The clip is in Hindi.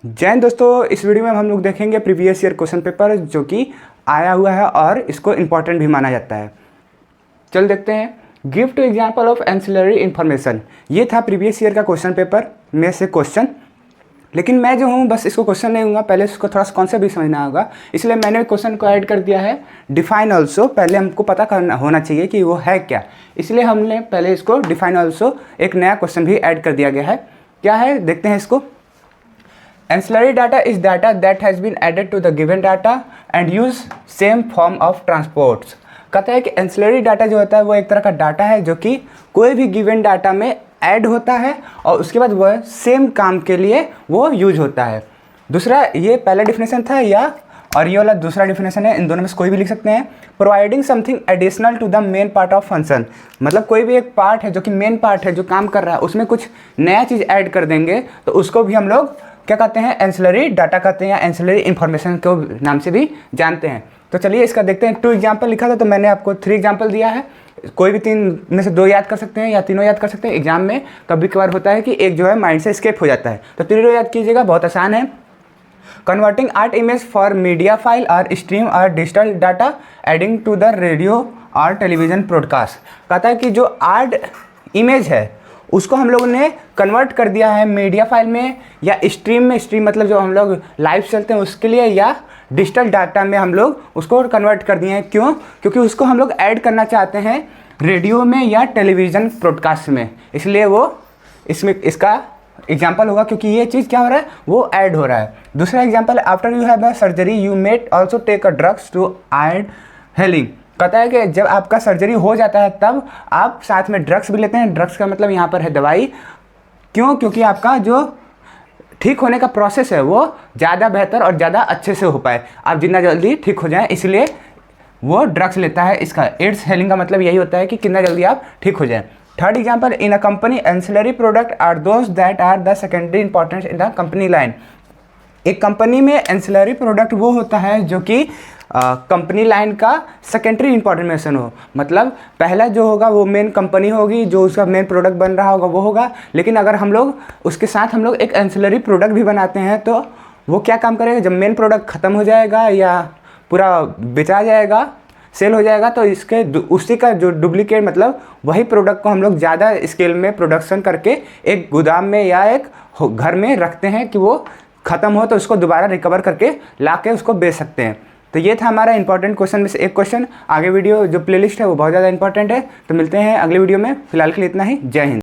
जय हिंद दोस्तों, इस वीडियो में हम लोग देखेंगे प्रीवियस ईयर क्वेश्चन पेपर जो कि आया हुआ है और इसको इम्पॉर्टेंट भी माना जाता है। चल देखते हैं। Give two example of ancillary information, ये था प्रीवियस ईयर का क्वेश्चन पेपर में से क्वेश्चन। लेकिन मैं जो हूँ बस इसको क्वेश्चन नहीं दूंगा, पहले इसको थोड़ा सा कॉन्सेप्ट भी समझना होगा, इसलिए मैंने क्वेश्चन को ऐड कर दिया है डिफाइन ऑल्सो। पहले हमको पता करना होना चाहिए कि वो है क्या, इसलिए हमने पहले इसको डिफाइन ऑल्सो एक नया क्वेश्चन भी ऐड कर दिया गया है। क्या है देखते हैं इसको। Ancillary data is data that has been added to the given data and use same form of transports। कहता है कि एंसिलरी डाटा जो होता है वो एक तरह का डाटा है जो कि कोई भी गिवन डाटा में ऐड होता है और उसके बाद वह सेम काम के लिए वो यूज होता है। दूसरा, ये पहला डिफिनेशन था या और ये वाला दूसरा डिफिनेशन है, इन दोनों में से कोई भी लिख सकते हैं। Providing something additional to the main part of function, मतलब कोई भी एक पार्ट है जो कि मेन पार्ट है जो काम कर रहा है, उसमें कुछ नया चीज़ ऐड कर देंगे तो उसको भी हम लोग क्या कहते हैं, एंसिलरी डाटा कहते हैं या एंसिलरी इन्फॉर्मेशन के नाम से भी जानते हैं। तो चलिए इसका देखते हैं। 2 एग्जाम्पल लिखा था तो मैंने आपको 3 एग्जाम्पल दिया है। कोई भी 3 में से 2 याद कर सकते हैं या तीनों याद कर सकते हैं। एग्जाम में कभी कभार होता है कि एक जो है माइंड से स्केप हो जाता है, तो तीनों याद कीजिएगा, बहुत आसान है। Converting art image for media file और स्ट्रीम और digital data adding to the radio और टेलीविजन ब्रॉडकास्ट। कहता है कि जो आर्ट इमेज है उसको हम लोगों ने कन्वर्ट कर दिया है मीडिया फाइल में या स्ट्रीम में। स्ट्रीम मतलब जो हम लोग लाइव चलते हैं उसके लिए, या डिजिटल डाटा में हम लोग उसको कन्वर्ट कर दिए हैं। क्यों? क्योंकि उसको हम लोग ऐड करना चाहते हैं रेडियो में या टेलीविज़न ब्रॉडकास्ट में, इसलिए वो इसमें इसका एग्जाम्पल होगा, क्योंकि ये चीज़ क्या हो रहा है, वो ऐड हो रहा है। दूसरा example, after you have a surgery you might also take a drugs to avoid healing. कहता है कि जब आपका सर्जरी हो जाता है तब आप साथ में ड्रग्स भी लेते हैं। ड्रग्स का मतलब यहाँ पर है दवाई। क्यों? क्योंकि आपका जो ठीक होने का प्रोसेस है वो ज़्यादा बेहतर और ज़्यादा अच्छे से हो पाए, आप जितना जल्दी ठीक हो जाएं, इसलिए वो ड्रग्स लेता है। इसका एड्स हेलिंग का मतलब यही होता है कि कितना जल्दी आप ठीक हो जाएं। Third example, in a company ancillary product are those that are the secondary importance in the company line. एक कंपनी में एंसिलरी प्रोडक्ट वो होता है जो कि कंपनी लाइन का सेकेंडरी इंपॉर्टेंस हो, मतलब पहला जो होगा वो मेन कंपनी होगी, जो उसका मेन प्रोडक्ट बन रहा होगा वो होगा। लेकिन अगर हम लोग उसके साथ हम लोग एक एंसिलरी प्रोडक्ट भी बनाते हैं तो वो क्या काम करेगा, जब मेन प्रोडक्ट ख़त्म हो जाएगा या पूरा बेचा जाएगा, सेल हो जाएगा, तो इसके उसी का जो डुप्लीकेट मतलब वही प्रोडक्ट को हम लोग ज़्यादा स्केल में प्रोडक्शन करके एक गोदाम में या एक घर में रखते हैं कि वो ख़त्म हो तो उसको दोबारा रिकवर करके ला के उसको बेच सकते हैं। तो ये था हमारा इंपॉर्टेंट क्वेश्चन में से एक क्वेश्चन। आगे वीडियो जो प्लेलिस्ट है वो बहुत ज़्यादा इंपॉर्टेंट है। तो मिलते हैं अगले वीडियो में, फिलहाल के लिए इतना ही। जय हिंद।